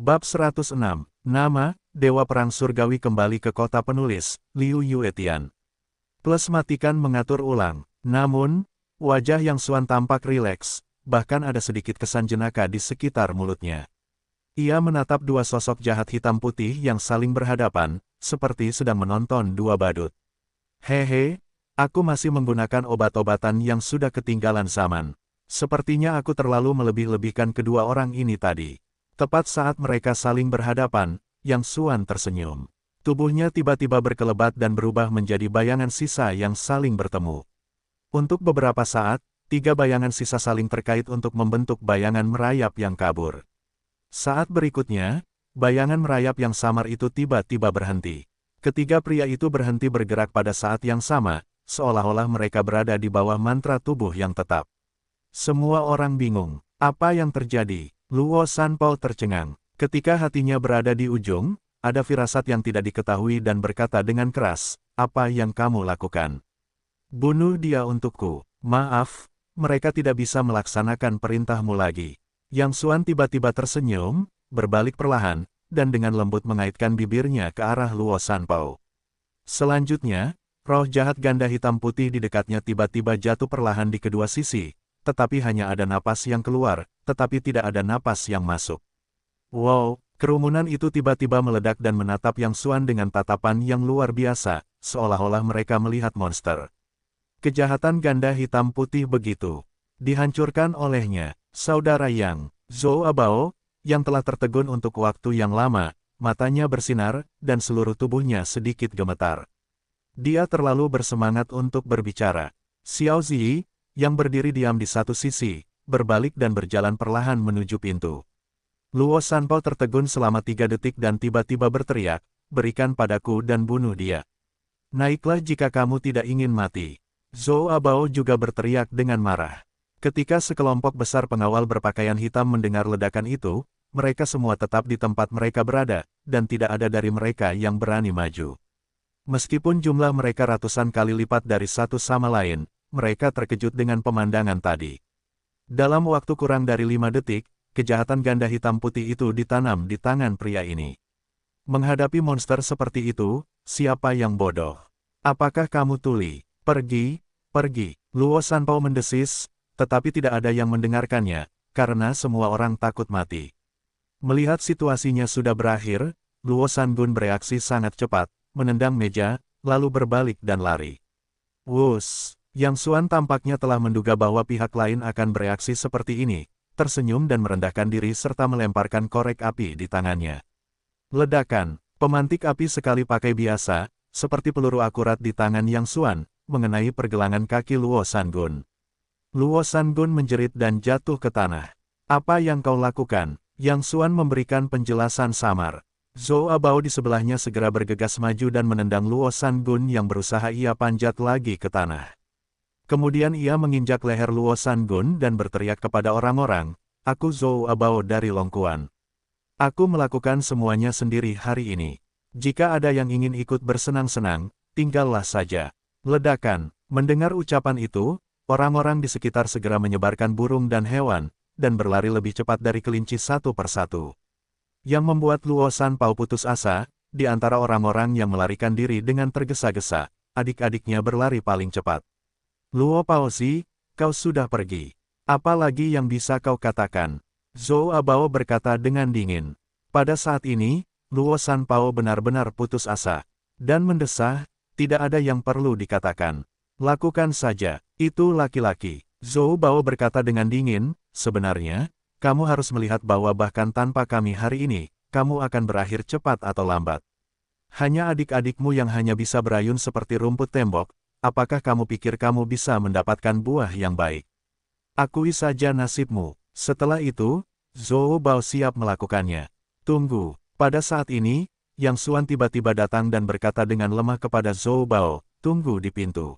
Bab 106, Nama, Dewa Perang Surgawi kembali ke kota penulis, Liu Yuetian. Plus matikan mengatur ulang. Namun, wajah Yang Xuan tampak rileks, bahkan ada sedikit kesan jenaka di sekitar mulutnya. Ia menatap dua sosok jahat hitam putih yang saling berhadapan, seperti sedang menonton dua badut. Hehe, aku masih menggunakan obat-obatan yang sudah ketinggalan zaman. Sepertinya aku terlalu melebih-lebihkan kedua orang ini tadi. Tepat saat mereka saling berhadapan, Yang Xuan tersenyum. Tubuhnya tiba-tiba berkelebat dan berubah menjadi bayangan sisa yang saling bertemu. Untuk beberapa saat, tiga bayangan sisa saling terkait untuk membentuk bayangan merayap yang kabur. Saat berikutnya, bayangan merayap yang samar itu tiba-tiba berhenti. Ketiga pria itu berhenti bergerak pada saat yang sama, seolah-olah mereka berada di bawah mantra tubuh yang tetap. Semua orang bingung. Apa yang terjadi? Luo Sanpao tercengang. Ketika hatinya berada di ujung, ada firasat yang tidak diketahui dan berkata dengan keras, "Apa yang kamu lakukan? Bunuh dia untukku." "Maaf, mereka tidak bisa melaksanakan perintahmu lagi." Yang Xuan tiba-tiba tersenyum, berbalik perlahan, dan dengan lembut mengaitkan bibirnya ke arah Luo Sanpao. Selanjutnya, roh jahat ganda hitam putih di dekatnya tiba-tiba jatuh perlahan di kedua sisi, tetapi hanya ada napas yang keluar, tetapi tidak ada napas yang masuk. Wow, kerumunan itu tiba-tiba meledak dan menatap Yang Xuan dengan tatapan yang luar biasa, seolah-olah mereka melihat monster. Kejahatan ganda hitam putih begitu dihancurkan olehnya. Saudara Yang, Zhou Abao, yang telah tertegun untuk waktu yang lama, matanya bersinar, dan seluruh tubuhnya sedikit gemetar. Dia terlalu bersemangat untuk berbicara. Xiao Zi, yang berdiri diam di satu sisi, berbalik dan berjalan perlahan menuju pintu. Luo Sanpao tertegun selama 3 detik dan tiba-tiba berteriak, "Berikan padaku dan bunuh dia. Naiklah jika kamu tidak ingin mati." Zhou Abao juga berteriak dengan marah. Ketika sekelompok besar pengawal berpakaian hitam mendengar ledakan itu, mereka semua tetap di tempat mereka berada, dan tidak ada dari mereka yang berani maju. Meskipun jumlah mereka ratusan kali lipat dari satu sama lain, mereka terkejut dengan pemandangan tadi. Dalam waktu kurang dari 5 detik, kejahatan ganda hitam putih itu ditanam di tangan pria ini. Menghadapi monster seperti itu, siapa yang bodoh? Apakah kamu tuli? Pergi, pergi. Luo Sanpao mendesis, tetapi tidak ada yang mendengarkannya, karena semua orang takut mati. Melihat situasinya sudah berakhir, Luo Sangun bereaksi sangat cepat, menendang meja, lalu berbalik dan lari. Wus! Yang Xuan tampaknya telah menduga bahwa pihak lain akan bereaksi seperti ini, tersenyum dan merendahkan diri serta melemparkan korek api di tangannya. Ledakan, pemantik api sekali pakai biasa, seperti peluru akurat di tangan Yang Xuan, mengenai pergelangan kaki Luo Sangun. Luo Sangun menjerit dan jatuh ke tanah. "Apa yang kau lakukan?" Yang Xuan memberikan penjelasan samar. Zhou Abao di sebelahnya segera bergegas maju dan menendang Luo Sangun yang berusaha ia panjat lagi ke tanah. Kemudian ia menginjak leher Luo Sangun dan berteriak kepada orang-orang, "Aku Zhou Abao dari Longquan. Aku melakukan semuanya sendiri hari ini. Jika ada yang ingin ikut bersenang-senang, tinggallah saja." Ledakan. Mendengar ucapan itu, orang-orang di sekitar segera menyebarkan burung dan hewan, dan berlari lebih cepat dari kelinci satu persatu. Yang membuat Luo Sanpao putus asa, di antara orang-orang yang melarikan diri dengan tergesa-gesa, adik-adiknya berlari paling cepat. "Luo Paozi, kau sudah pergi. Apa lagi yang bisa kau katakan?" Zhou Abao berkata dengan dingin. Pada saat ini, Luo Sanpao benar-benar putus asa, dan mendesah, tidak ada yang perlu dikatakan. "Lakukan saja, itu laki-laki." Zhou Bao berkata dengan dingin, "Sebenarnya, kamu harus melihat bahwa bahkan tanpa kami hari ini, kamu akan berakhir cepat atau lambat. Hanya adik-adikmu yang hanya bisa berayun seperti rumput tembok, apakah kamu pikir kamu bisa mendapatkan buah yang baik? Akui saja nasibmu." Setelah itu, Zhou Bao siap melakukannya. "Tunggu." Pada saat ini, Yang Xuan tiba-tiba datang dan berkata dengan lemah kepada Zhou Bao, "Tunggu di pintu.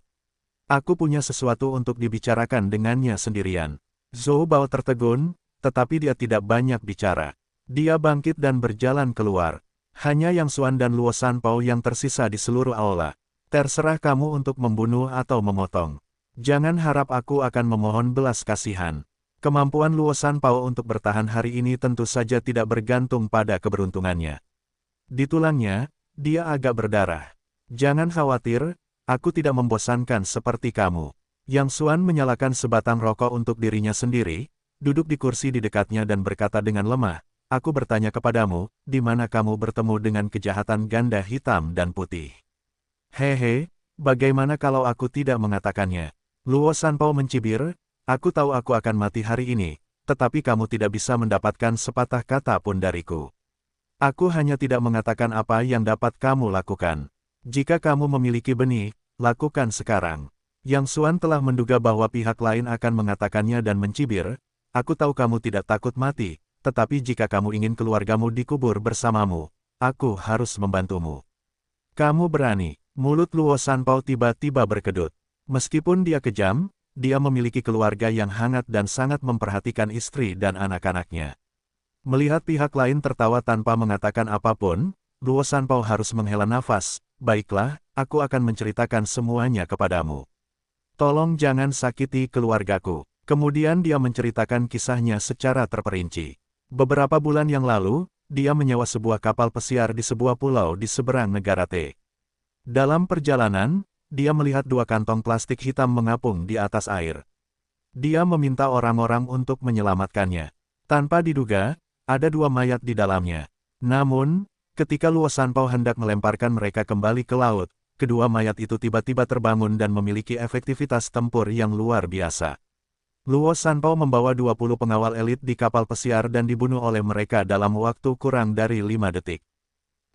Aku punya sesuatu untuk dibicarakan dengannya sendirian." Zhou Bao tertegun, tetapi dia tidak banyak bicara. Dia bangkit dan berjalan keluar. Hanya Yang Xuan dan Luo Sanpao yang tersisa di seluruh aula. "Terserah kamu untuk membunuh atau memotong. Jangan harap aku akan memohon belas kasihan. Kemampuan Luo Sanpao untuk bertahan hari ini tentu saja tidak bergantung pada keberuntungannya. Di tulangnya, dia agak berdarah. Jangan khawatir, aku tidak membosankan seperti kamu. Yang Xuan menyalakan sebatang rokok untuk dirinya sendiri, duduk di kursi di dekatnya dan berkata dengan lemah, aku bertanya kepadamu, di mana kamu bertemu dengan kejahatan ganda hitam dan putih? Hehe, bagaimana kalau aku tidak mengatakannya? Luo Sanpao mencibir, aku tahu aku akan mati hari ini, tetapi kamu tidak bisa mendapatkan sepatah kata pun dariku. Aku hanya tidak mengatakan apa yang dapat kamu lakukan. Jika kamu memiliki benih, lakukan sekarang. Yang Xuan telah menduga bahwa pihak lain akan mengatakannya dan mencibir, aku tahu kamu tidak takut mati, tetapi jika kamu ingin keluargamu dikubur bersamamu, aku harus membantumu. Kamu berani. Mulut Luo Sanpao tiba-tiba berkedut. Meskipun dia kejam, dia memiliki keluarga yang hangat dan sangat memperhatikan istri dan anak-anaknya. Melihat pihak lain tertawa tanpa mengatakan apapun, Luo Sanpao harus menghela nafas. Baiklah, aku akan menceritakan semuanya kepadamu. Tolong jangan sakiti keluargaku. Kemudian dia menceritakan kisahnya secara terperinci. Beberapa bulan yang lalu, dia menyewa sebuah kapal pesiar di sebuah pulau di seberang negara T. Dalam perjalanan, dia melihat dua kantong plastik hitam mengapung di atas air. Dia meminta orang-orang untuk menyelamatkannya. Tanpa diduga, ada dua mayat di dalamnya. Namun, ketika Luo Sanpao hendak melemparkan mereka kembali ke laut, kedua mayat itu tiba-tiba terbangun dan memiliki efektivitas tempur yang luar biasa. Luo Sanpao membawa 20 pengawal elit di kapal pesiar dan dibunuh oleh mereka dalam waktu kurang dari 5 detik.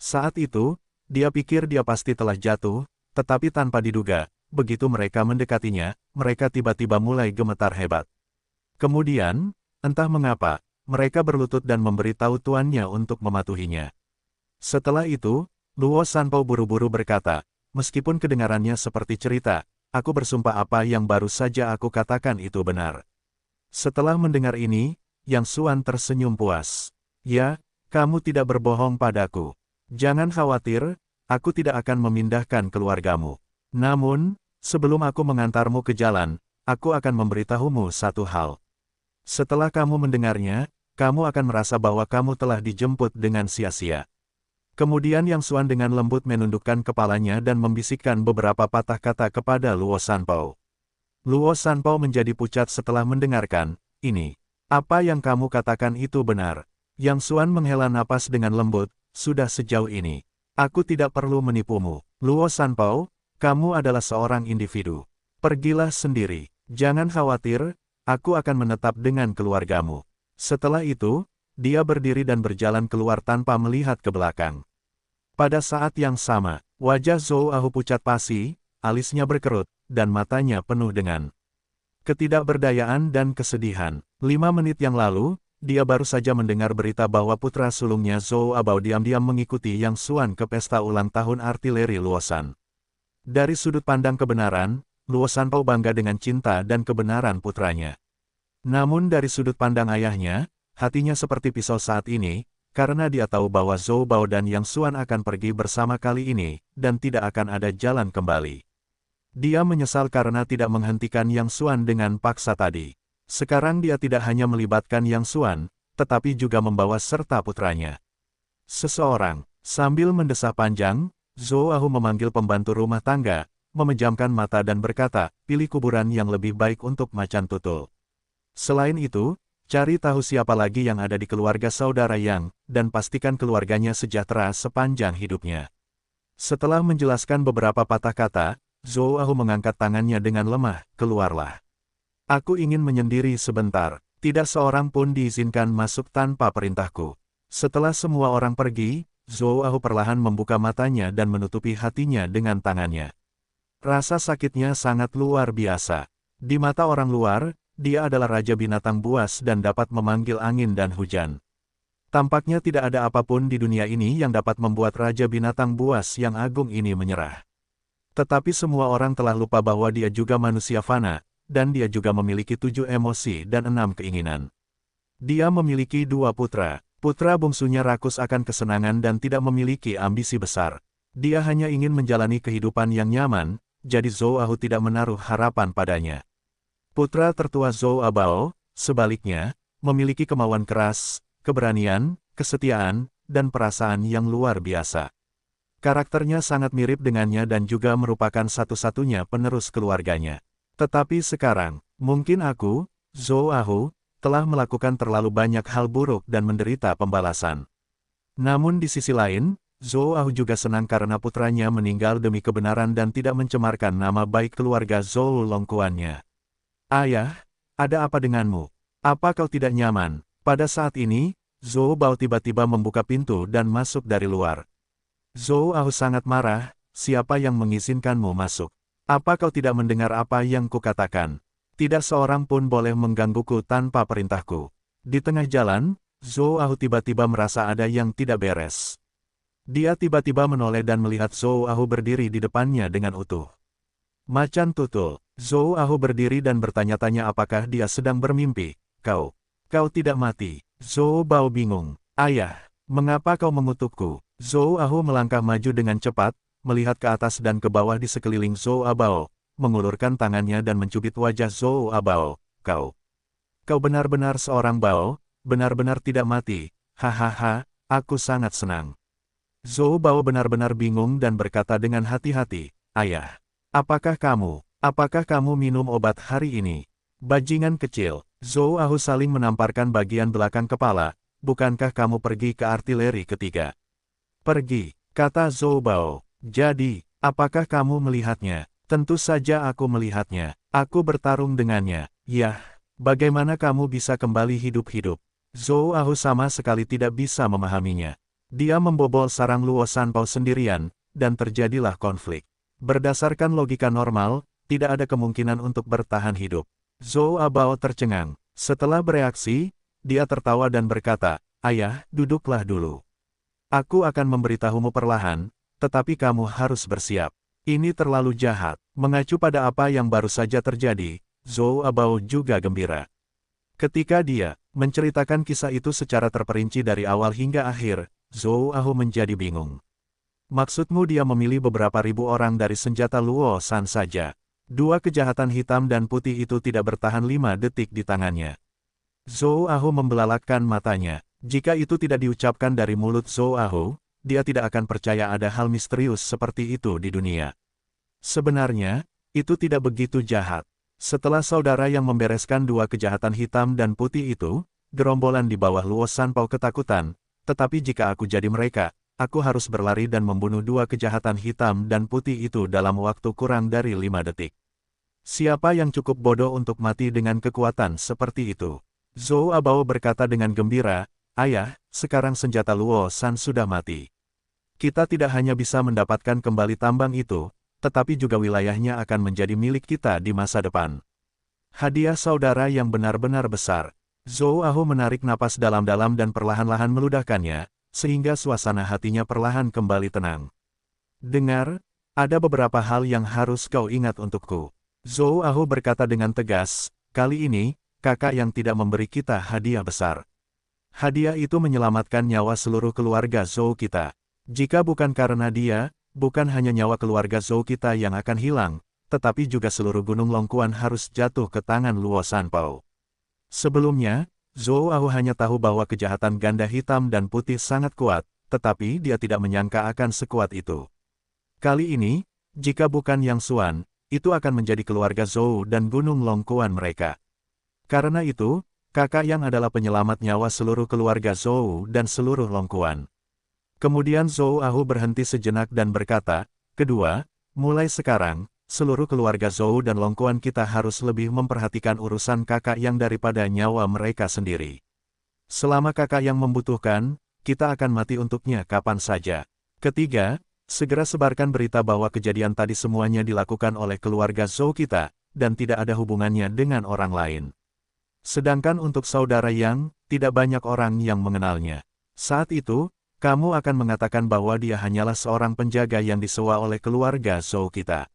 Saat itu, dia pikir dia pasti telah jatuh, tetapi tanpa diduga, begitu mereka mendekatinya, mereka tiba-tiba mulai gemetar hebat. Kemudian, entah mengapa, mereka berlutut dan memberitahu tuannya untuk mematuhinya. Setelah itu, Luo Sanpao buru-buru berkata, meskipun kedengarannya seperti cerita, aku bersumpah apa yang baru saja aku katakan itu benar. Setelah mendengar ini, Yang Xuan tersenyum puas. Ya, kamu tidak berbohong padaku. Jangan khawatir, aku tidak akan memindahkan keluargamu. Namun, sebelum aku mengantarmu ke jalan, aku akan memberitahumu satu hal. Setelah kamu mendengarnya, kamu akan merasa bahwa kamu telah dijemput dengan sia-sia. Kemudian Yang Xuan dengan lembut menundukkan kepalanya dan membisikkan beberapa patah kata kepada Luo Sanpao. Luo Sanpao menjadi pucat setelah mendengarkan, ini. Apa yang kamu katakan itu benar. Yang Xuan menghela napas dengan lembut, sudah sejauh ini. Aku tidak perlu menipumu. Luo Sanpao, kamu adalah seorang individu. Pergilah sendiri. Jangan khawatir, aku akan menetap dengan keluargamu. Setelah itu, dia berdiri dan berjalan keluar tanpa melihat ke belakang. Pada saat yang sama, wajah Zhou Ahu pucat pasi, alisnya berkerut, dan matanya penuh dengan ketidakberdayaan dan kesedihan. 5 menit yang lalu, dia baru saja mendengar berita bahwa putra sulungnya Zhou Abao diam-diam mengikuti Yang Xuan ke pesta ulang tahun artileri Luosan. Dari sudut pandang kebenaran, Luo Sanpao bangga dengan cinta dan kebenaran putranya. Namun dari sudut pandang ayahnya, hatinya seperti pisau saat ini, karena dia tahu bahwa Zhou Bao dan Yang Xuan akan pergi bersama kali ini, dan tidak akan ada jalan kembali. Dia menyesal karena tidak menghentikan Yang Xuan dengan paksa tadi. Sekarang dia tidak hanya melibatkan Yang Xuan, tetapi juga membawa serta putranya. Seseorang, sambil mendesah panjang, Zhou Ahu memanggil pembantu rumah tangga, memejamkan mata dan berkata, pilih kuburan yang lebih baik untuk macan tutul. Selain itu, cari tahu siapa lagi yang ada di keluarga saudara Yang, dan pastikan keluarganya sejahtera sepanjang hidupnya. Setelah menjelaskan beberapa patah kata, Zhou Ahu mengangkat tangannya dengan lemah, keluarlah. Aku ingin menyendiri sebentar, tidak seorang pun diizinkan masuk tanpa perintahku. Setelah semua orang pergi, Zhou Ahu perlahan membuka matanya dan menutupi hatinya dengan tangannya. Rasa sakitnya sangat luar biasa. Di mata orang luar, dia adalah raja binatang buas dan dapat memanggil angin dan hujan. Tampaknya tidak ada apapun di dunia ini yang dapat membuat raja binatang buas yang agung ini menyerah. Tetapi semua orang telah lupa bahwa dia juga manusia fana, dan dia juga memiliki 7 emosi dan 6 keinginan. Dia memiliki 2 putra. Putra bungsunya rakus akan kesenangan dan tidak memiliki ambisi besar. Dia hanya ingin menjalani kehidupan yang nyaman, jadi Zhou Ahu tidak menaruh harapan padanya. Putra tertua Zhou Abao, sebaliknya, memiliki kemauan keras, keberanian, kesetiaan, dan perasaan yang luar biasa. Karakternya sangat mirip dengannya dan juga merupakan satu-satunya penerus keluarganya. Tetapi sekarang, mungkin aku, Zhou Ahu, telah melakukan terlalu banyak hal buruk dan menderita pembalasan. Namun di sisi lain, Zhou Ahu juga senang karena putranya meninggal demi kebenaran dan tidak mencemarkan nama baik keluarga Zhou Longquannya. Ayah, ada apa denganmu? Apa kau tidak nyaman? Pada saat ini, Zhou Bao tiba-tiba membuka pintu dan masuk dari luar. Zhou Ahu sangat marah, siapa yang mengizinkanmu masuk? Apa kau tidak mendengar apa yang kukatakan? Tidak seorang pun boleh menggangguku tanpa perintahku. Di tengah jalan, Zhou Ahu tiba-tiba merasa ada yang tidak beres. Dia tiba-tiba menoleh dan melihat Zhou Ahu berdiri di depannya dengan utuh. Macan tutul, Zhou Ahu berdiri dan bertanya-tanya apakah dia sedang bermimpi. Kau tidak mati. Zhou Bao bingung. Ayah, mengapa kau mengutukku? Zhou Ahu melangkah maju dengan cepat, melihat ke atas dan ke bawah di sekeliling Zhou Abao, mengulurkan tangannya dan mencubit wajah Zhou Abao. Kau benar-benar seorang Bao, benar-benar tidak mati. Hahaha, aku sangat senang. Zhou Bao benar-benar bingung dan berkata dengan hati-hati, Ayah, apakah kamu minum obat hari ini? Bajingan kecil, Zhou Ahu saling menamparkan bagian belakang kepala, bukankah kamu pergi ke artileri ketiga? Pergi, kata Zhou Bao. Jadi, apakah kamu melihatnya? Tentu saja aku melihatnya. Aku bertarung dengannya. Yah, bagaimana kamu bisa kembali hidup-hidup? Zhou Ahu sama sekali tidak bisa memahaminya. Dia membobol sarang Luo Sanpao sendirian, dan terjadilah konflik. Berdasarkan logika normal, tidak ada kemungkinan untuk bertahan hidup. Zhou Abao tercengang. Setelah bereaksi, dia tertawa dan berkata, Ayah, duduklah dulu. Aku akan memberitahumu perlahan, tetapi kamu harus bersiap. Ini terlalu jahat. Mengacu pada apa yang baru saja terjadi, Zhou Abao juga gembira. Ketika dia menceritakan kisah itu secara terperinci dari awal hingga akhir, Zhou Ahu menjadi bingung. Maksudmu dia memilih beberapa ribu orang dari senjata Luo San saja. Dua kejahatan hitam dan putih itu tidak bertahan 5 detik di tangannya. Zhou Ahu membelalakkan matanya. Jika itu tidak diucapkan dari mulut Zhou Ahu, dia tidak akan percaya ada hal misterius seperti itu di dunia. Sebenarnya, itu tidak begitu jahat. Setelah saudara yang membereskan dua kejahatan hitam dan putih itu, gerombolan di bawah Luo Sanpao ketakutan, tetapi jika aku jadi mereka, aku harus berlari dan membunuh dua kejahatan hitam dan putih itu dalam waktu kurang dari 5 detik. Siapa yang cukup bodoh untuk mati dengan kekuatan seperti itu? Zhou Abao berkata dengan gembira, Ayah, sekarang senjata Luo San sudah mati. Kita tidak hanya bisa mendapatkan kembali tambang itu, tetapi juga wilayahnya akan menjadi milik kita di masa depan. Hadiah saudara yang benar-benar besar. Zhou Ahu menarik napas dalam-dalam dan perlahan-lahan meludahkannya, sehingga suasana hatinya perlahan kembali tenang. Dengar, ada beberapa hal yang harus kau ingat untukku. Zhou Ahu berkata dengan tegas, kali ini, kakak yang tidak memberi kita hadiah besar. Hadiah itu menyelamatkan nyawa seluruh keluarga Zhou kita. Jika bukan karena dia, bukan hanya nyawa keluarga Zhou kita yang akan hilang, tetapi juga seluruh Gunung Longquan harus jatuh ke tangan Luo Sanpao. Sebelumnya, Zhou Ahu hanya tahu bahwa kejahatan ganda hitam dan putih sangat kuat, tetapi dia tidak menyangka akan sekuat itu. Kali ini, jika bukan Yang Xuan, itu akan menjadi keluarga Zhou dan Gunung Longquan mereka. Karena itu, kakak Yang adalah penyelamat nyawa seluruh keluarga Zhou dan seluruh Longquan. Kemudian Zhou Ahu berhenti sejenak dan berkata, kedua, mulai sekarang, seluruh keluarga Zhou dan Longquan kita harus lebih memperhatikan urusan kakak Yang daripada nyawa mereka sendiri. Selama kakak Yang membutuhkan, kita akan mati untuknya kapan saja. Ketiga, segera sebarkan berita bahwa kejadian tadi semuanya dilakukan oleh keluarga Zhou kita, dan tidak ada hubungannya dengan orang lain. Sedangkan untuk saudara Yang, tidak banyak orang yang mengenalnya. Saat itu, kamu akan mengatakan bahwa dia hanyalah seorang penjaga yang disewa oleh keluarga Zhou kita.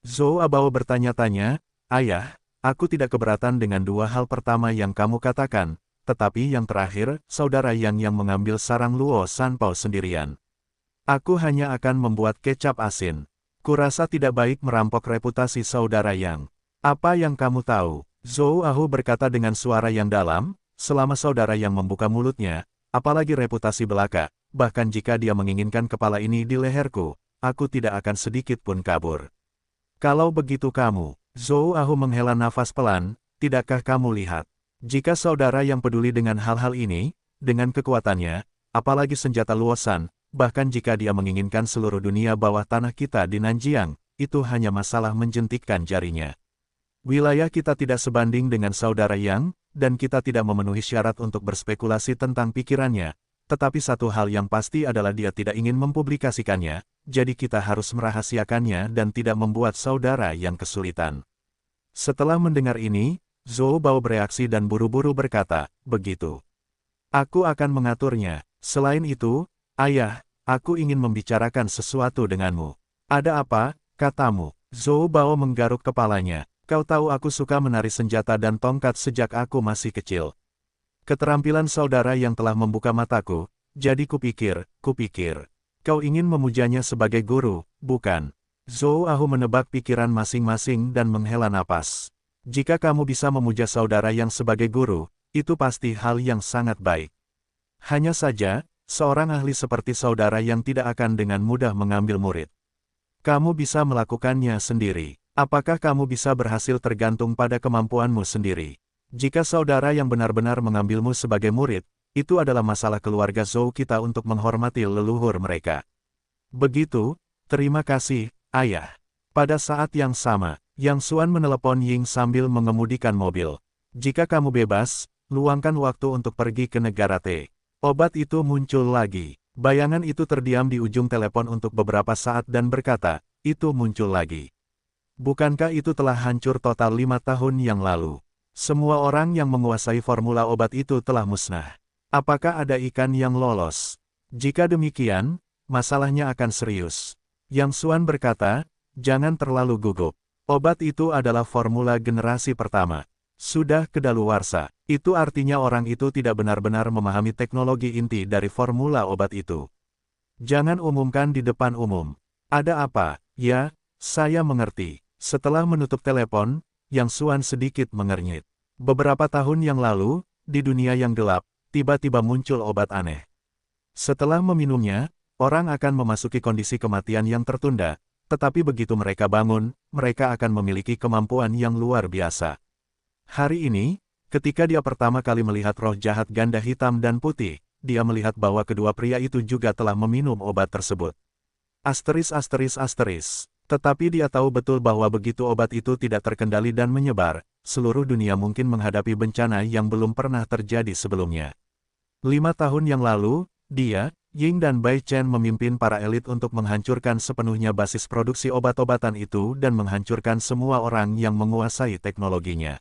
Zhou Abao bertanya-tanya, Ayah, aku tidak keberatan dengan dua hal pertama yang kamu katakan, tetapi yang terakhir, saudara yang mengambil sarang Luo Sanpao sendirian. Aku hanya akan membuat kecap asin. Kurasa tidak baik merampok reputasi saudara Yang. Apa yang kamu tahu? Zhou Ahu berkata dengan suara yang dalam, selama saudara yang membuka mulutnya, apalagi reputasi belaka, bahkan jika dia menginginkan kepala ini di leherku, aku tidak akan sedikit pun kabur. Kalau begitu kamu, Zhou Ahu menghela nafas pelan, tidakkah kamu lihat? Jika saudara yang peduli dengan hal-hal ini, dengan kekuatannya, apalagi senjata luosan, bahkan jika dia menginginkan seluruh dunia bawah tanah kita di Nanjiang, itu hanya masalah menjentikkan jarinya. Wilayah kita tidak sebanding dengan saudara Yang, dan kita tidak memenuhi syarat untuk berspekulasi tentang pikirannya, tetapi satu hal yang pasti adalah dia tidak ingin mempublikasikannya, jadi kita harus merahasiakannya dan tidak membuat saudara Yang kesulitan. Setelah mendengar ini, Zhou Bao bereaksi dan buru-buru berkata, begitu. Aku akan mengaturnya. Selain itu, ayah, aku ingin membicarakan sesuatu denganmu. Ada apa, katamu? Zhou Bao menggaruk kepalanya. Kau tahu aku suka menari senjata dan tongkat sejak aku masih kecil. Keterampilan saudara yang telah membuka mataku, jadi kupikir, kau ingin memujanya sebagai guru, bukan? Zhou Ahu menebak pikiran masing-masing dan menghela napas. Jika kamu bisa memuja saudara yang sebagai guru, itu pasti hal yang sangat baik. Hanya saja, seorang ahli seperti saudara yang tidak akan dengan mudah mengambil murid. Kamu bisa melakukannya sendiri. Apakah kamu bisa berhasil tergantung pada kemampuanmu sendiri? Jika saudara yang benar-benar mengambilmu sebagai murid, itu adalah masalah keluarga Zhou kita untuk menghormati leluhur mereka. Begitu, terima kasih, ayah. Pada saat yang sama, Yang Xuan menelepon Ying sambil mengemudikan mobil. Jika kamu bebas, luangkan waktu untuk pergi ke negara T. Obat itu muncul lagi. Bayangan itu terdiam di ujung telepon untuk beberapa saat dan berkata, itu muncul lagi. Bukankah itu telah hancur total 5 tahun yang lalu? Semua orang yang menguasai formula obat itu telah musnah. Apakah ada ikan yang lolos? Jika demikian, masalahnya akan serius. Yang Xuan berkata, jangan terlalu gugup. Obat itu adalah formula generasi pertama. Sudah kedaluarsa. Itu artinya orang itu tidak benar-benar memahami teknologi inti dari formula obat itu. Jangan umumkan di depan umum. Ada apa? Ya, saya mengerti. Setelah menutup telepon, Yang Xuan sedikit mengernyit. Beberapa tahun yang lalu, di dunia yang gelap, tiba-tiba muncul obat aneh. Setelah meminumnya, orang akan memasuki kondisi kematian yang tertunda, tetapi begitu mereka bangun, mereka akan memiliki kemampuan yang luar biasa. Hari ini, ketika dia pertama kali melihat roh jahat ganda hitam dan putih, dia melihat bahwa kedua pria itu juga telah meminum obat tersebut. *****. Tetapi dia tahu betul bahwa begitu obat itu tidak terkendali dan menyebar, seluruh dunia mungkin menghadapi bencana yang belum pernah terjadi sebelumnya. 5 tahun yang lalu, dia, Ying dan Bai Chen memimpin para elit untuk menghancurkan sepenuhnya basis produksi obat-obatan itu dan menghancurkan semua orang yang menguasai teknologinya.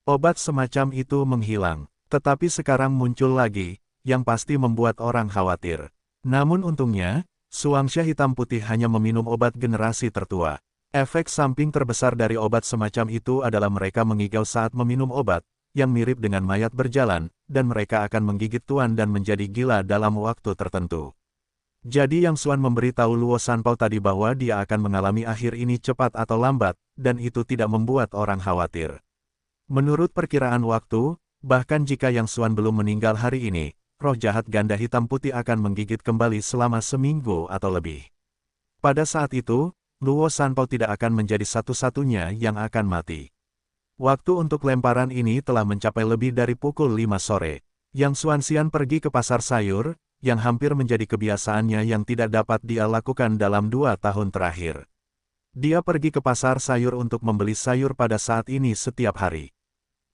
Obat semacam itu menghilang, tetapi sekarang muncul lagi, yang pasti membuat orang khawatir. Namun untungnya, Suangsha hitam putih hanya meminum obat generasi tertua. Efek samping terbesar dari obat semacam itu adalah mereka mengigau saat meminum obat, yang mirip dengan mayat berjalan, dan mereka akan menggigit tuan dan menjadi gila dalam waktu tertentu. Jadi Yang Xuan memberitahu Luo Sanpao tadi bahwa dia akan mengalami akhir ini cepat atau lambat, dan itu tidak membuat orang khawatir. Menurut perkiraan waktu, bahkan jika Yang Xuan belum meninggal hari ini, roh jahat ganda hitam putih akan menggigit kembali selama seminggu atau lebih. Pada saat itu, Luo Sanpao tidak akan menjadi satu-satunya yang akan mati. Waktu untuk lemparan ini telah mencapai lebih dari pukul 5 sore. Yang Xuanxian pergi ke pasar sayur, yang hampir menjadi kebiasaannya yang tidak dapat dia lakukan dalam 2 tahun terakhir. Dia pergi ke pasar sayur untuk membeli sayur pada saat ini setiap hari.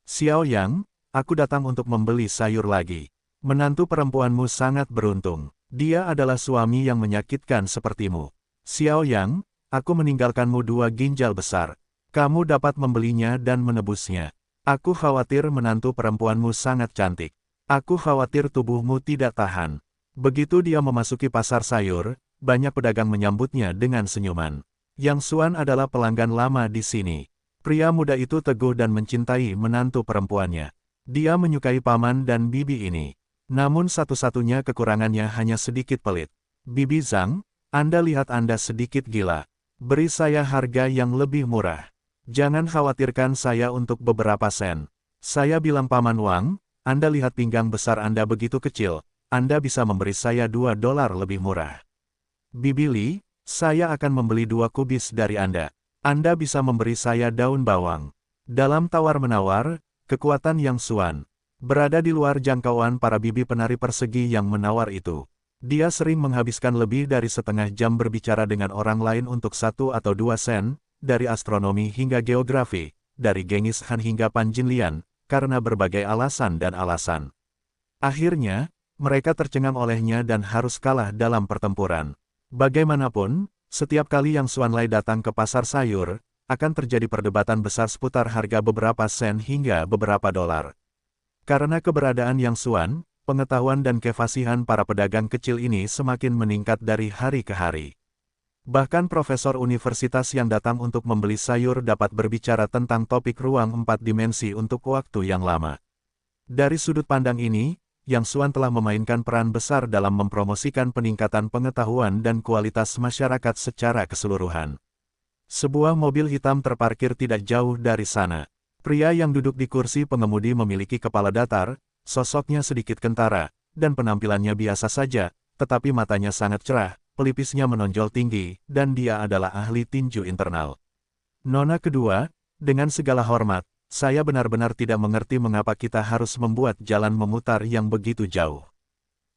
Xiao Yang, aku datang untuk membeli sayur lagi. Menantu perempuanmu sangat beruntung. Dia adalah suami yang menyakitkan sepertimu. Xiao Yang, aku meninggalkanmu 2 ginjal besar. Kamu dapat membelinya dan menebusnya. Aku khawatir menantu perempuanmu sangat cantik. Aku khawatir tubuhmu tidak tahan. Begitu dia memasuki pasar sayur, banyak pedagang menyambutnya dengan senyuman. Yang Xuan adalah pelanggan lama di sini. Pria muda itu teguh dan mencintai menantu perempuannya. Dia menyukai paman dan bibi ini. Namun satu-satunya kekurangannya hanya sedikit pelit. Bibi Zhang, Anda lihat Anda sedikit gila. Beri saya harga yang lebih murah. Jangan khawatirkan saya untuk beberapa sen. Saya bilang Paman Wang, Anda lihat pinggang besar Anda begitu kecil, Anda bisa memberi saya $2 lebih murah. Bibi Li, saya akan membeli 2 kubis dari Anda. Anda bisa memberi saya daun bawang. Dalam tawar-menawar, kekuatan Yang Xuan berada di luar jangkauan para bibi penari persegi yang menawar itu. Dia sering menghabiskan lebih dari setengah jam berbicara dengan orang lain untuk 1 atau 2 sen, dari astronomi hingga geografi, dari Genghis Khan hingga Pan Jinlian, karena berbagai alasan dan alasan. Akhirnya, mereka tercengang olehnya dan harus kalah dalam pertempuran. Bagaimanapun, setiap kali Yang Xuanlai datang ke pasar sayur, akan terjadi perdebatan besar seputar harga beberapa sen hingga beberapa dolar. Karena keberadaan Yang Xuan, pengetahuan dan kefasihan para pedagang kecil ini semakin meningkat dari hari ke hari. Bahkan profesor universitas yang datang untuk membeli sayur dapat berbicara tentang topik ruang 4 dimensi untuk waktu yang lama. Dari sudut pandang ini, Yang Xuan telah memainkan peran besar dalam mempromosikan peningkatan pengetahuan dan kualitas masyarakat secara keseluruhan. Sebuah mobil hitam terparkir tidak jauh dari sana. Pria yang duduk di kursi pengemudi memiliki kepala datar, sosoknya sedikit kentara, dan penampilannya biasa saja, tetapi matanya sangat cerah. Pelipisnya menonjol tinggi, dan dia adalah ahli tinju internal. Nona kedua, dengan segala hormat, saya benar-benar tidak mengerti mengapa kita harus membuat jalan memutar yang begitu jauh.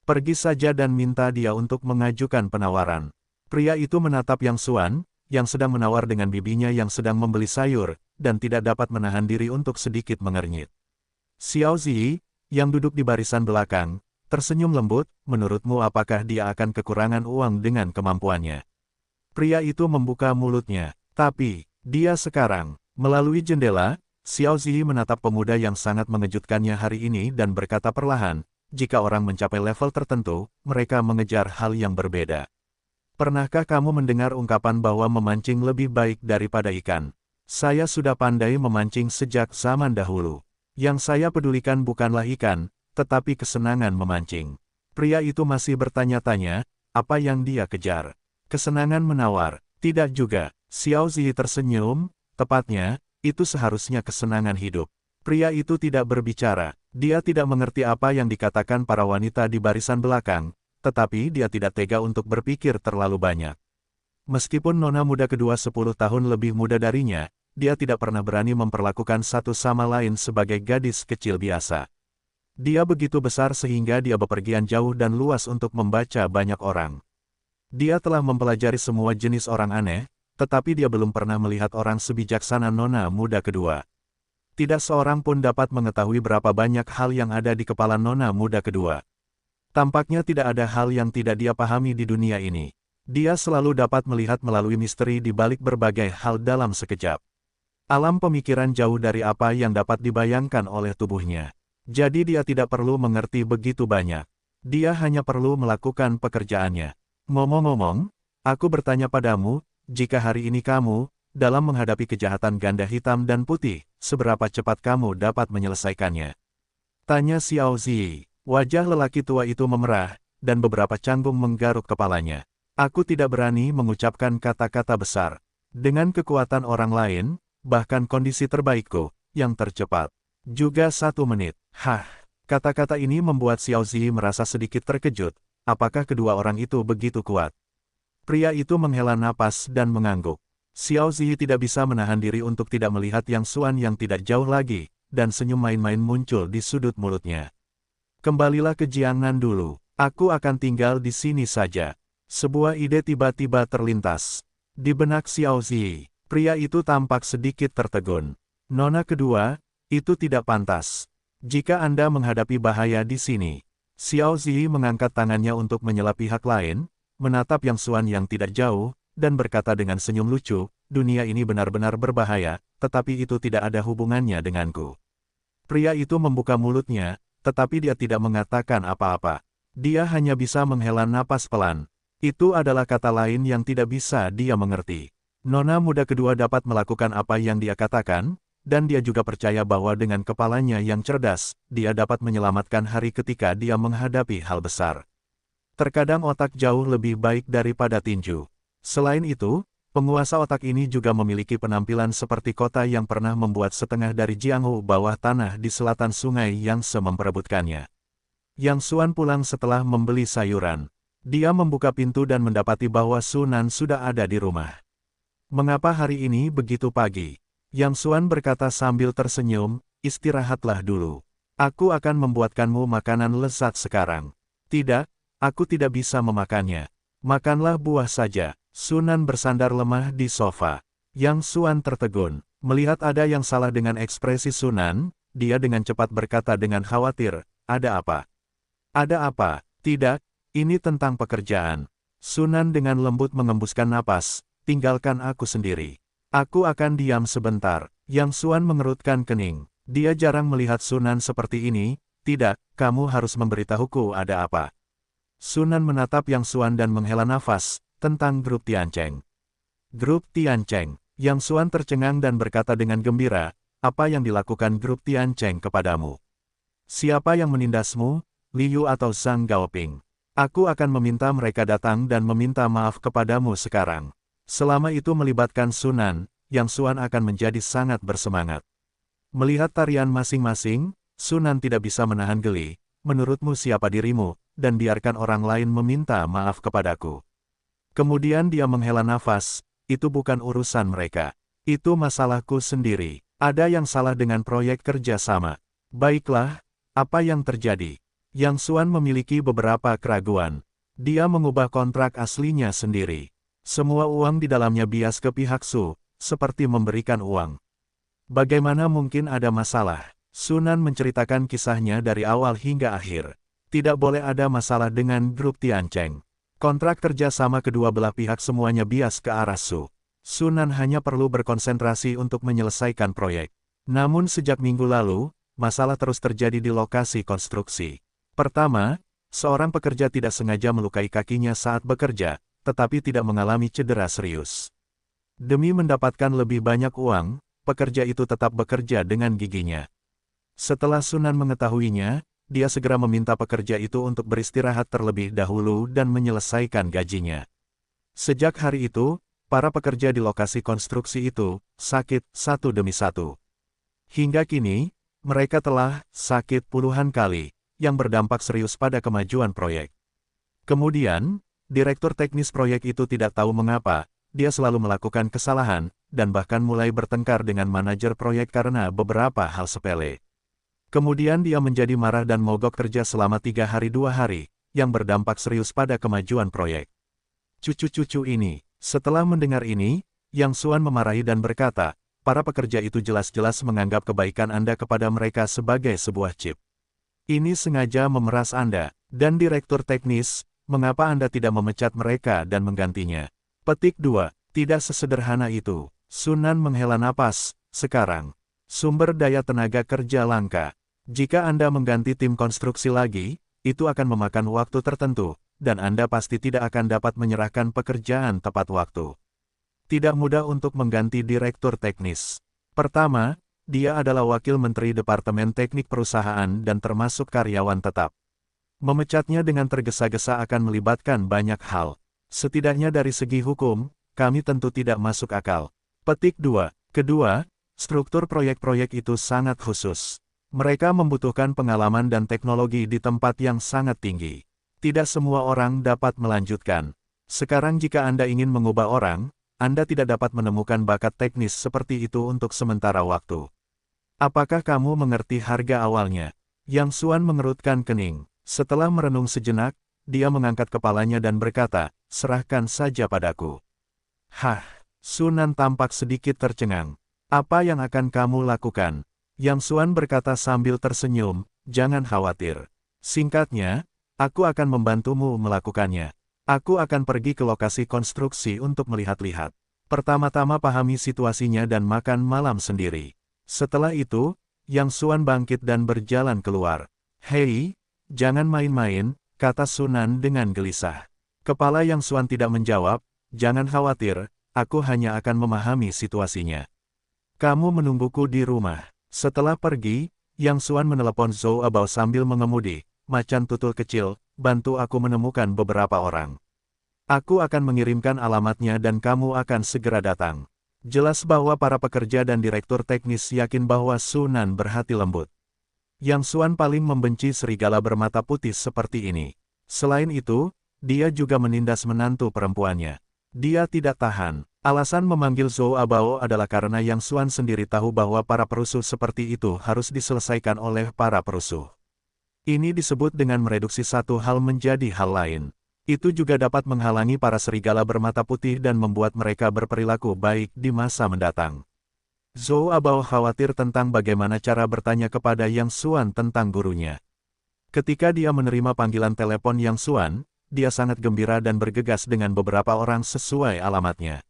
Pergi saja dan minta dia untuk mengajukan penawaran. Pria itu menatap Yang Xuan, yang sedang menawar dengan bibinya yang sedang membeli sayur, dan tidak dapat menahan diri untuk sedikit mengernyit. Xiao Zi, yang duduk di barisan belakang, tersenyum lembut, menurutmu apakah dia akan kekurangan uang dengan kemampuannya? Pria itu membuka mulutnya, tapi, dia sekarang, melalui jendela, Xiao Zi menatap pemuda yang sangat mengejutkannya hari ini dan berkata perlahan, jika orang mencapai level tertentu, mereka mengejar hal yang berbeda. Pernahkah kamu mendengar ungkapan bahwa memancing lebih baik daripada ikan? Saya sudah pandai memancing sejak zaman dahulu. Yang saya pedulikan bukanlah ikan, tetapi kesenangan memancing. Pria itu masih bertanya-tanya, apa yang dia kejar? Kesenangan menawar? Tidak juga. Xiao Zi tersenyum, tepatnya, itu seharusnya kesenangan hidup. Pria itu tidak berbicara, dia tidak mengerti apa yang dikatakan para wanita di barisan belakang, tetapi dia tidak tega untuk berpikir terlalu banyak. Meskipun nona muda kedua 10 tahun lebih muda darinya, dia tidak pernah berani memperlakukan satu sama lain sebagai gadis kecil biasa. Dia begitu besar sehingga dia bepergian jauh dan luas untuk membaca banyak orang. Dia telah mempelajari semua jenis orang aneh, tetapi dia belum pernah melihat orang sebijaksana nona muda kedua. Tidak seorang pun dapat mengetahui berapa banyak hal yang ada di kepala nona muda kedua. Tampaknya tidak ada hal yang tidak dia pahami di dunia ini. Dia selalu dapat melihat melalui misteri di balik berbagai hal dalam sekejap. Alam pemikiran jauh dari apa yang dapat dibayangkan oleh tubuhnya. Jadi dia tidak perlu mengerti begitu banyak. Dia hanya perlu melakukan pekerjaannya. Ngomong-ngomong, aku bertanya padamu, jika hari ini kamu, dalam menghadapi kejahatan ganda hitam dan putih, seberapa cepat kamu dapat menyelesaikannya? Tanya Xiao Zi. Wajah lelaki tua itu memerah, dan beberapa canggung menggaruk kepalanya. Aku tidak berani mengucapkan kata-kata besar. Dengan kekuatan orang lain, bahkan kondisi terbaikku, yang tercepat. Juga 1 menit. Hah, kata-kata ini membuat Xiao Zi merasa sedikit terkejut. Apakah kedua orang itu begitu kuat? Pria itu menghela napas dan mengangguk. Xiao Zi tidak bisa menahan diri untuk tidak melihat Yang Xuan yang tidak jauh lagi, dan senyum main-main muncul di sudut mulutnya. Kembalilah ke Jiangnan dulu. Aku akan tinggal di sini saja. Sebuah ide tiba-tiba terlintas di benak Xiao Zi. Pria itu tampak sedikit tertegun. Nona kedua, itu tidak pantas. Jika Anda menghadapi bahaya di sini. Xiao Zi mengangkat tangannya untuk menyela pihak lain, menatap Yang Xuan yang tidak jauh, dan berkata dengan senyum lucu, dunia ini benar-benar berbahaya, tetapi itu tidak ada hubungannya denganku. Pria itu membuka mulutnya, tetapi dia tidak mengatakan apa-apa. Dia hanya bisa menghela napas pelan. Itu adalah kata lain yang tidak bisa dia mengerti. Nona muda kedua dapat melakukan apa yang dia katakan, dan dia juga percaya bahwa dengan kepalanya yang cerdas, dia dapat menyelamatkan hari ketika dia menghadapi hal besar. Terkadang otak jauh lebih baik daripada tinju. Selain itu, Penguasa otak ini juga memiliki penampilan seperti kota yang pernah membuat setengah dari Jianghu bawah tanah di selatan sungai yang memperebutkannya. Yang Xuan pulang setelah membeli sayuran. Dia membuka pintu dan mendapati bahwa Sunan sudah ada di rumah. Mengapa hari ini begitu pagi? Yang Xuan berkata sambil tersenyum, istirahatlah dulu. Aku akan membuatkanmu makanan lezat sekarang. Tidak, aku tidak bisa memakannya. Makanlah buah saja. Sunan bersandar lemah di sofa. Yang Xuan tertegun. Melihat ada yang salah dengan ekspresi Sunan, dia dengan cepat berkata dengan khawatir, ada apa? Ada apa? Tidak, ini tentang pekerjaan. Sunan dengan lembut mengembuskan napas, tinggalkan aku sendiri. Aku akan diam sebentar. Yang Xuan mengerutkan kening. Dia jarang melihat Sunan seperti ini. Tidak, kamu harus memberitahuku ada apa. Sunan menatap Yang Xuan dan menghela nafas, tentang grup Tiancheng. Grup Tiancheng. Yang Xuan tercengang dan berkata dengan gembira, apa yang dilakukan grup Tiancheng kepadamu? Siapa yang menindasmu, Liu atau Zhang Gaoping? Aku akan meminta mereka datang dan meminta maaf kepadamu sekarang. Selama itu melibatkan Sunan, Yang Xuan akan menjadi sangat bersemangat. Melihat tarian masing-masing, Sunan tidak bisa menahan geli. Menurutmu siapa dirimu, dan biarkan orang lain meminta maaf kepadaku. Kemudian dia menghela nafas, itu bukan urusan mereka. Itu masalahku sendiri. Ada yang salah dengan proyek kerja sama. Baiklah, apa yang terjadi? Yang Xuan memiliki beberapa keraguan. Dia mengubah kontrak aslinya sendiri. Semua uang di dalamnya bias ke pihak Su, seperti memberikan uang. Bagaimana mungkin ada masalah? Sunan menceritakan kisahnya dari awal hingga akhir. Tidak boleh ada masalah dengan grup Tiancheng. Kontrak kerja sama kedua belah pihak semuanya bias ke arah Su. Sunan hanya perlu berkonsentrasi untuk menyelesaikan proyek. Namun sejak minggu lalu, masalah terus terjadi di lokasi konstruksi. Pertama, seorang pekerja tidak sengaja melukai kakinya saat bekerja, tetapi tidak mengalami cedera serius. Demi mendapatkan lebih banyak uang, pekerja itu tetap bekerja dengan giginya. Setelah Sunan mengetahuinya, dia segera meminta pekerja itu untuk beristirahat terlebih dahulu dan menyelesaikan gajinya. Sejak hari itu, para pekerja di lokasi konstruksi itu sakit satu demi satu. Hingga kini, mereka telah sakit puluhan kali, yang berdampak serius pada kemajuan proyek. Kemudian, direktur teknis proyek itu tidak tahu mengapa, dia selalu melakukan kesalahan, dan bahkan mulai bertengkar dengan manajer proyek karena beberapa hal sepele. Kemudian dia menjadi marah dan mogok kerja selama 3 hari 2 hari, yang berdampak serius pada kemajuan proyek. Cucu-cucu ini, setelah mendengar ini, Yang Xuan memarahi dan berkata, para pekerja itu jelas-jelas menganggap kebaikan Anda kepada mereka sebagai sebuah chip. Ini sengaja memeras Anda, dan direktur teknis, mengapa Anda tidak memecat mereka dan menggantinya? Petik 2, tidak sesederhana itu. Sunan menghela napas, sekarang. Sumber daya tenaga kerja langka. Jika Anda mengganti tim konstruksi lagi, itu akan memakan waktu tertentu, dan Anda pasti tidak akan dapat menyerahkan pekerjaan tepat waktu. Tidak mudah untuk mengganti direktur teknis. Pertama, dia adalah wakil menteri Departemen Teknik Perusahaan dan termasuk karyawan tetap. Memecatnya dengan tergesa-gesa akan melibatkan banyak hal. Setidaknya dari segi hukum, kami tentu tidak masuk akal. Petik 2. Kedua, struktur proyek-proyek itu sangat khusus. Mereka membutuhkan pengalaman dan teknologi di tempat yang sangat tinggi. Tidak semua orang dapat melanjutkan. Sekarang jika Anda ingin mengubah orang, Anda tidak dapat menemukan bakat teknis seperti itu untuk sementara waktu. Apakah kamu mengerti harga awalnya? Yang Xuan mengerutkan kening. Setelah merenung sejenak, dia mengangkat kepalanya dan berkata, serahkan saja padaku. Hah, Sunan tampak sedikit tercengang. Apa yang akan kamu lakukan? Yang Xuan berkata sambil tersenyum, jangan khawatir. Singkatnya, aku akan membantumu melakukannya. Aku akan pergi ke lokasi konstruksi untuk melihat-lihat. Pertama-tama pahami situasinya dan makan malam sendiri. Setelah itu, Yang Xuan bangkit dan berjalan keluar. Hei, jangan main-main, kata Sunan dengan gelisah. Kepala Yang Xuan tidak menjawab, jangan khawatir, aku hanya akan memahami situasinya. Kamu menungguku di rumah. Setelah pergi, Yang Xuan menelepon Zhou Abao sambil mengemudi, macan tutul kecil, bantu aku menemukan beberapa orang. Aku akan mengirimkan alamatnya dan kamu akan segera datang. Jelas bahwa para pekerja dan direktur teknis yakin bahwa Sunan berhati lembut. Yang Xuan paling membenci serigala bermata putih seperti ini. Selain itu, dia juga menindas menantu perempuannya. Dia tidak tahan. Alasan memanggil Zhou Abao adalah karena Yang Xuan sendiri tahu bahwa para perusuh seperti itu harus diselesaikan oleh para perusuh. Ini disebut dengan mereduksi satu hal menjadi hal lain. Itu juga dapat menghalangi para serigala bermata putih dan membuat mereka berperilaku baik di masa mendatang. Zhou Abao khawatir tentang bagaimana cara bertanya kepada Yang Xuan tentang gurunya. Ketika dia menerima panggilan telepon Yang Xuan, dia sangat gembira dan bergegas dengan beberapa orang sesuai alamatnya.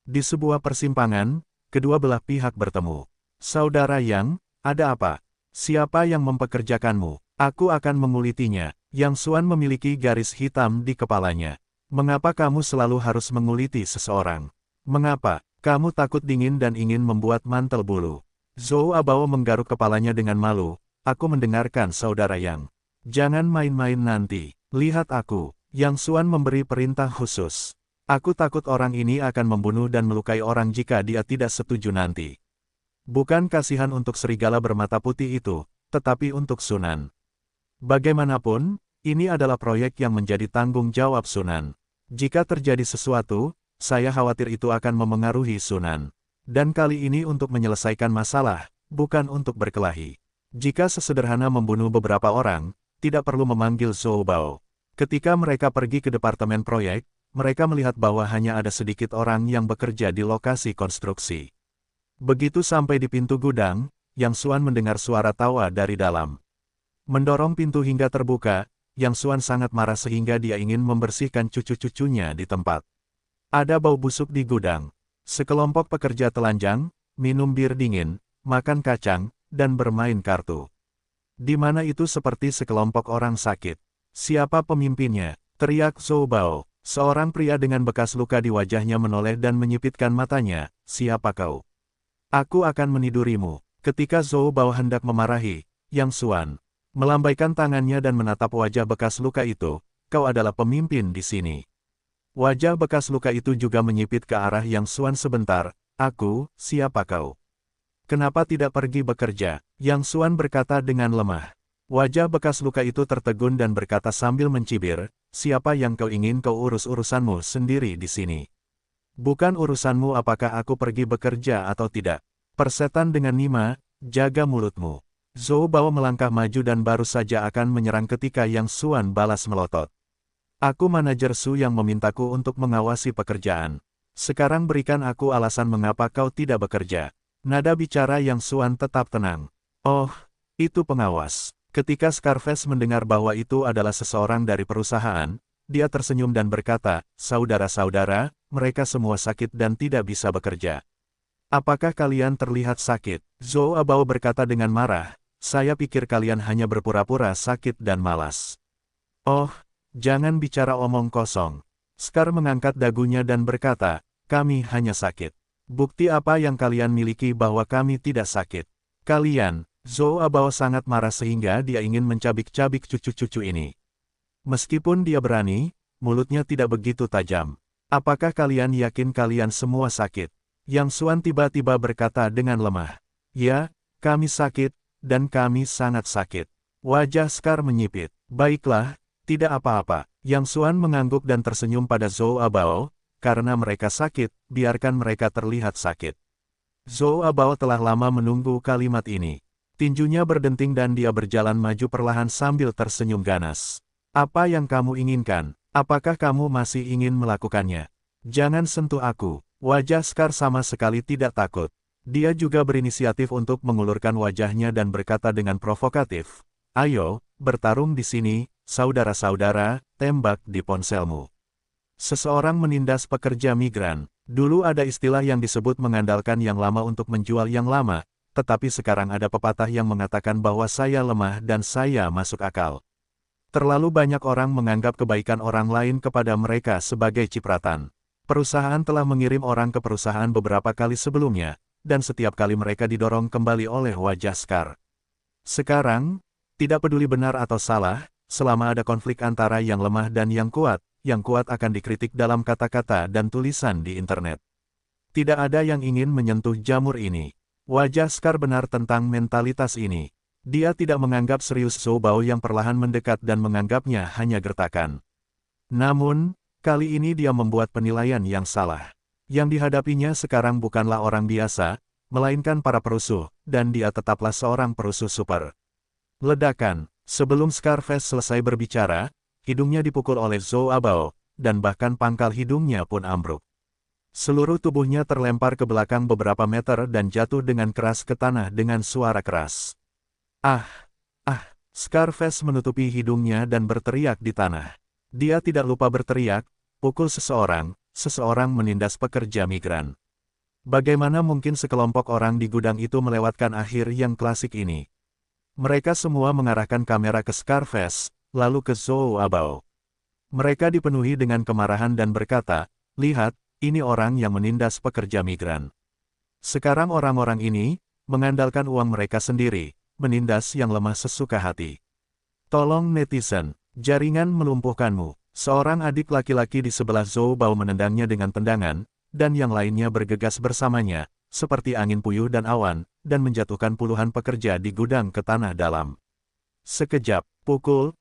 Di sebuah persimpangan, kedua belah pihak bertemu. Saudara Yang, ada apa? Siapa yang mempekerjakanmu? Aku akan mengulitinya. Yang Xuan memiliki garis hitam di kepalanya. Mengapa kamu selalu harus menguliti seseorang? Mengapa? Kamu takut dingin dan ingin membuat mantel bulu. Zhou Abao menggaruk kepalanya dengan malu. Aku mendengarkan saudara Yang. Jangan main-main nanti. Lihat aku. Yang Xuan memberi perintah khusus. Aku takut orang ini akan membunuh dan melukai orang jika dia tidak setuju nanti. Bukan kasihan untuk serigala bermata putih itu, tetapi untuk Sunan. Bagaimanapun, ini adalah proyek yang menjadi tanggung jawab Sunan. Jika terjadi sesuatu, saya khawatir itu akan memengaruhi Sunan. Dan kali ini untuk menyelesaikan masalah, bukan untuk berkelahi. Jika sesederhana membunuh beberapa orang, tidak perlu memanggil Zhou Bao. Ketika mereka pergi ke departemen proyek, mereka melihat bahwa hanya ada sedikit orang yang bekerja di lokasi konstruksi. Begitu sampai di pintu gudang, Yang Xuan mendengar suara tawa dari dalam. Mendorong pintu hingga terbuka, Yang Xuan sangat marah sehingga dia ingin membersihkan cucu-cucunya di tempat. Ada bau busuk di gudang. Sekelompok pekerja telanjang, minum bir dingin, makan kacang, dan bermain kartu. Di mana itu seperti sekelompok orang sakit. Siapa pemimpinnya? Teriak Zhou Bao. Seorang pria dengan bekas luka di wajahnya menoleh dan menyipitkan matanya. Siapa kau? Aku akan menidurimu. Ketika Zhou Bao hendak memarahi, Yang Xuan melambaikan tangannya dan menatap wajah bekas luka itu. Kau adalah pemimpin di sini. Wajah bekas luka itu juga menyipit ke arah Yang Xuan sebentar. Aku, siapa kau? Kenapa tidak pergi bekerja? Yang Xuan berkata dengan lemah. Wajah bekas luka itu tertegun dan berkata sambil mencibir, siapa yang kau ingin kau urus urusanmu sendiri di sini? Bukan urusanmu apakah aku pergi bekerja atau tidak. Persetan dengan Nima, jaga mulutmu. Zhou Bao melangkah maju dan baru saja akan menyerang ketika Yang Xuan balas melotot. Aku manajer Su yang memintaku untuk mengawasi pekerjaan. Sekarang berikan aku alasan mengapa kau tidak bekerja. Nada bicara Yang Xuan tetap tenang. Oh, itu pengawas. Ketika Scarface mendengar bahwa itu adalah seseorang dari perusahaan, dia tersenyum dan berkata, saudara-saudara, mereka semua sakit dan tidak bisa bekerja. Apakah kalian terlihat sakit? Zhou Abao berkata dengan marah, saya pikir kalian hanya berpura-pura sakit dan malas. Oh, jangan bicara omong kosong. Scar mengangkat dagunya dan berkata, kami hanya sakit. Bukti apa yang kalian miliki bahwa kami tidak sakit? Kalian, Zhou Abao sangat marah sehingga dia ingin mencabik-cabik cucu-cucu ini. Meskipun dia berani, mulutnya tidak begitu tajam. Apakah kalian yakin kalian semua sakit? Yang Xuan tiba-tiba berkata dengan lemah. Ya, kami sakit, dan kami sangat sakit. Wajah Scar menyipit. Baiklah, tidak apa-apa. Yang Xuan mengangguk dan tersenyum pada Zhou Abao, karena mereka sakit, biarkan mereka terlihat sakit. Zhou Abao telah lama menunggu kalimat ini. Tinjunya berdenting dan dia berjalan maju perlahan sambil tersenyum ganas. Apa yang kamu inginkan? Apakah kamu masih ingin melakukannya? Jangan sentuh aku. Wajah Scar sama sekali tidak takut. Dia juga berinisiatif untuk mengulurkan wajahnya dan berkata dengan provokatif. Ayo, bertarung di sini, saudara-saudara, tembak di ponselmu. Seseorang menindas pekerja migran. Dulu ada istilah yang disebut mengandalkan yang lama untuk menjual yang lama. Tetapi sekarang ada pepatah yang mengatakan bahwa saya lemah dan saya masuk akal. Terlalu banyak orang menganggap kebaikan orang lain kepada mereka sebagai cipratan. Perusahaan telah mengirim orang ke perusahaan beberapa kali sebelumnya, dan setiap kali mereka didorong kembali oleh wajah Scar. Sekarang, tidak peduli benar atau salah, selama ada konflik antara yang lemah dan yang kuat, yang kuat akan dikritik dalam kata-kata dan tulisan di internet. Tidak ada yang ingin menyentuh jamur ini. Wajah Scar benar tentang mentalitas ini. Dia tidak menganggap serius Zhou Bao yang perlahan mendekat dan menganggapnya hanya gertakan. Namun, kali ini dia membuat penilaian yang salah. Yang dihadapinya sekarang bukanlah orang biasa, melainkan para perusuh, dan dia tetaplah seorang perusuh super. Ledakan. Sebelum Scarface selesai berbicara, hidungnya dipukul oleh Zhou Abao, dan bahkan pangkal hidungnya pun ambruk. Seluruh tubuhnya terlempar ke belakang beberapa meter dan jatuh dengan keras ke tanah dengan suara keras. Ah! Ah! Scarface menutupi hidungnya dan berteriak di tanah. Dia tidak lupa berteriak, pukul seseorang menindas pekerja migran. Bagaimana mungkin sekelompok orang di gudang itu melewatkan akhir yang klasik ini? Mereka semua mengarahkan kamera ke Scarface, lalu ke Zhou Abao. Mereka dipenuhi dengan kemarahan dan berkata, "Lihat, ini orang yang menindas pekerja migran." Sekarang orang-orang ini, mengandalkan uang mereka sendiri, menindas yang lemah sesuka hati. Tolong netizen, jaringan melumpuhkanmu. Seorang adik laki-laki di sebelah Zhou Bao menendangnya dengan tendangan, dan yang lainnya bergegas bersamanya, seperti angin puyuh dan awan, dan menjatuhkan puluhan pekerja di gudang ke tanah dalam. Sekejap, pukul,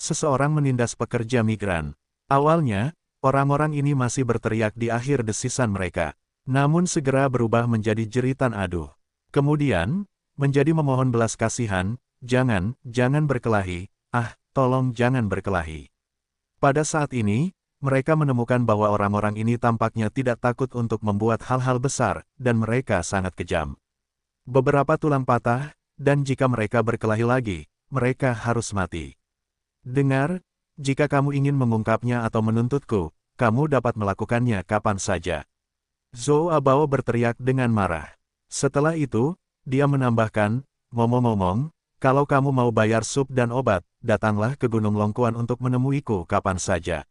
seseorang menindas pekerja migran. Awalnya, orang-orang ini masih berteriak di akhir desisan mereka, namun segera berubah menjadi jeritan aduh. Kemudian, menjadi memohon belas kasihan, jangan berkelahi, tolong jangan berkelahi. Pada saat ini, mereka menemukan bahwa orang-orang ini tampaknya tidak takut untuk membuat hal-hal besar, dan mereka sangat kejam. Beberapa tulang patah, dan jika mereka berkelahi lagi, mereka harus mati. Dengar, jika kamu ingin mengungkapnya atau menuntutku, kamu dapat melakukannya kapan saja. Zhou Abao berteriak dengan marah. Setelah itu, dia menambahkan, ngomong-ngomong, kalau kamu mau bayar sup dan obat, datanglah ke Gunung Longkuan untuk menemuiku kapan saja.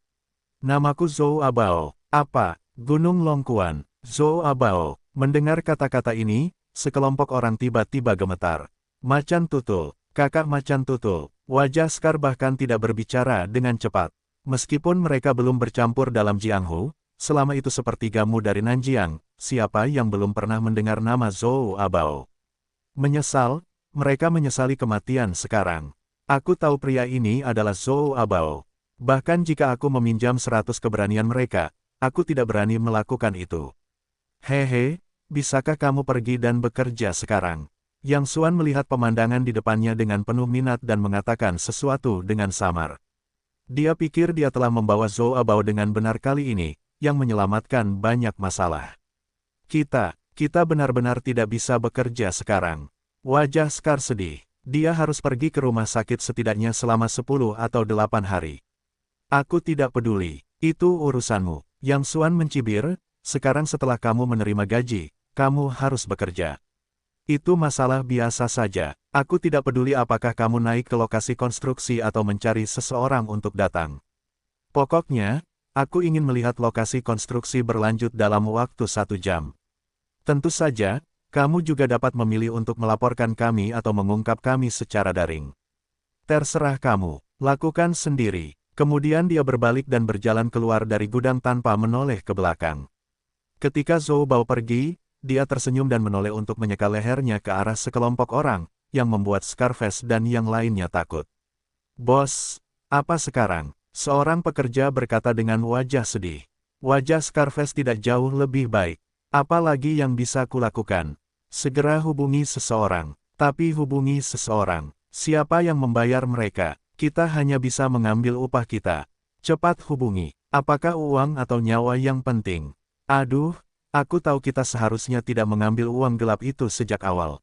Namaku Zhou Abao. Apa? Gunung Longkuan. Zhou Abao. Mendengar kata-kata ini, sekelompok orang tiba-tiba gemetar. Macan tutul. Kakak macan tutul. Wajah Scar bahkan tidak berbicara dengan cepat. Meskipun mereka belum bercampur dalam Jianghu, selama itu sepertigamu dari Nanjiang, siapa yang belum pernah mendengar nama Zhou Abao? Menyesal, mereka menyesali kematian sekarang. Aku tahu pria ini adalah Zhou Abao. Bahkan jika aku meminjam 100 keberanian mereka, aku tidak berani melakukan itu. Hehe, bisakah kamu pergi dan bekerja sekarang? Yang Xuan melihat pemandangan di depannya dengan penuh minat dan mengatakan sesuatu dengan samar. Dia pikir dia telah membawa Zhou Abao dengan benar kali ini, yang menyelamatkan banyak masalah. Kita benar-benar tidak bisa bekerja sekarang. Wajah Scar sedih. Dia harus pergi ke rumah sakit setidaknya selama 10 atau 8 hari. Aku tidak peduli, itu urusanmu. Yang Xuan mencibir, sekarang setelah kamu menerima gaji, kamu harus bekerja. Itu masalah biasa saja. Aku tidak peduli apakah kamu naik ke lokasi konstruksi atau mencari seseorang untuk datang. Pokoknya, aku ingin melihat lokasi konstruksi berlanjut dalam waktu 1 jam. Tentu saja, kamu juga dapat memilih untuk melaporkan kami atau mengungkap kami secara daring. Terserah kamu, lakukan sendiri. Kemudian dia berbalik dan berjalan keluar dari gudang tanpa menoleh ke belakang. Ketika Zhou Bao pergi, dia tersenyum dan menoleh untuk menyeka lehernya ke arah sekelompok orang, yang membuat Scarface dan yang lainnya takut. Bos, apa sekarang? Seorang pekerja berkata dengan wajah sedih. Wajah Scarface tidak jauh lebih baik. Apa lagi yang bisa kulakukan? Segera hubungi seseorang. Tapi hubungi seseorang. Siapa yang membayar mereka? Kita hanya bisa mengambil upah kita. Cepat hubungi. Apakah uang atau nyawa yang penting? Aduh, aku tahu kita seharusnya tidak mengambil uang gelap itu sejak awal.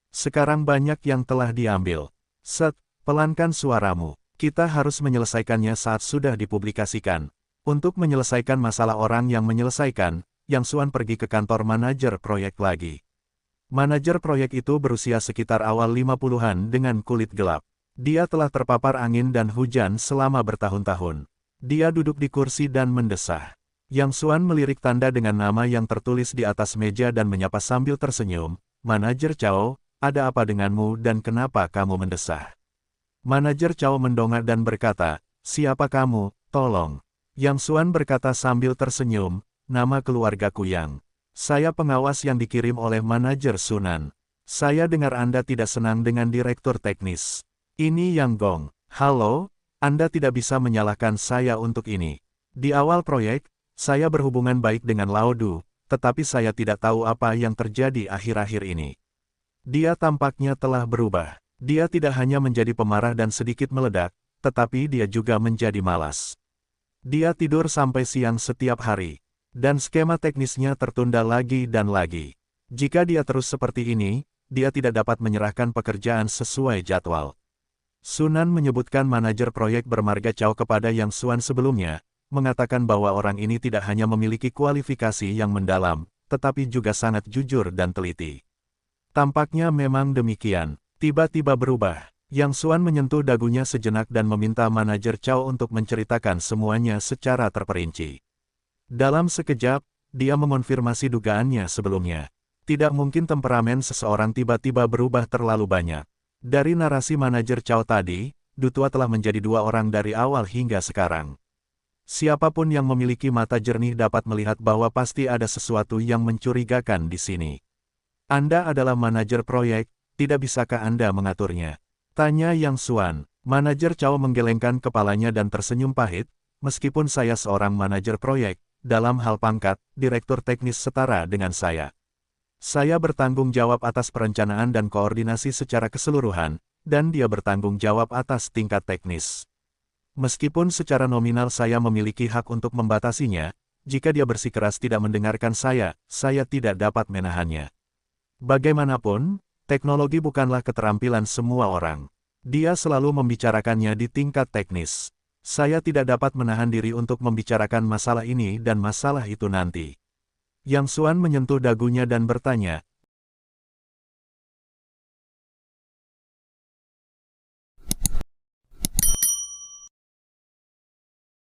Sekarang banyak yang telah diambil. Set, pelankan suaramu. Kita harus menyelesaikannya saat sudah dipublikasikan. Untuk menyelesaikan masalah orang yang menyelesaikan, Yang Xuan pergi ke kantor manajer proyek lagi. Manajer proyek itu berusia sekitar awal 50-an dengan kulit gelap. Dia telah terpapar angin dan hujan selama bertahun-tahun. Dia duduk di kursi dan mendesah. Yang Xuan melirik tanda dengan nama yang tertulis di atas meja dan menyapa sambil tersenyum. Manajer Cao, ada apa denganmu dan kenapa kamu mendesah? Manajer Cao mendongak dan berkata, siapa kamu? Tolong. Yang Xuan berkata sambil tersenyum, nama keluargaku Yang. Saya pengawas yang dikirim oleh manajer Sunan. Saya dengar Anda tidak senang dengan direktur teknis. Ini Yang Gong. Halo, Anda tidak bisa menyalahkan saya untuk ini. Di awal proyek, saya berhubungan baik dengan Lao Du, tetapi saya tidak tahu apa yang terjadi akhir-akhir ini. Dia tampaknya telah berubah. Dia tidak hanya menjadi pemarah dan sedikit meledak, tetapi dia juga menjadi malas. Dia tidur sampai siang setiap hari. Dan skema teknisnya tertunda lagi dan lagi. Jika dia terus seperti ini, dia tidak dapat menyerahkan pekerjaan sesuai jadwal. Sunan menyebutkan manajer proyek bermarga Cao kepada Yang Xuan sebelumnya, mengatakan bahwa orang ini tidak hanya memiliki kualifikasi yang mendalam, tetapi juga sangat jujur dan teliti. Tampaknya memang demikian. Tiba-tiba berubah. Yang Xuan menyentuh dagunya sejenak dan meminta manajer Cao untuk menceritakan semuanya secara terperinci. Dalam sekejap, dia mengonfirmasi dugaannya sebelumnya. Tidak mungkin temperamen seseorang tiba-tiba berubah terlalu banyak. Dari narasi manajer Cao tadi, Dutua telah menjadi dua orang dari awal hingga sekarang. Siapapun yang memiliki mata jernih dapat melihat bahwa pasti ada sesuatu yang mencurigakan di sini. Anda adalah manajer proyek, tidak bisakah Anda mengaturnya? Tanya Yang Xuan. Manajer Cao menggelengkan kepalanya dan tersenyum pahit, meskipun saya seorang manajer proyek, dalam hal pangkat, direktur teknis setara dengan saya. Saya bertanggung jawab atas perencanaan dan koordinasi secara keseluruhan, dan dia bertanggung jawab atas tingkat teknis. Meskipun secara nominal saya memiliki hak untuk membatasinya, jika dia bersikeras tidak mendengarkan saya tidak dapat menahannya. Bagaimanapun, teknologi bukanlah keterampilan semua orang. Dia selalu membicarakannya di tingkat teknis. Saya tidak dapat menahan diri untuk membicarakan masalah ini dan masalah itu nanti. Yang Xuan menyentuh dagunya dan bertanya,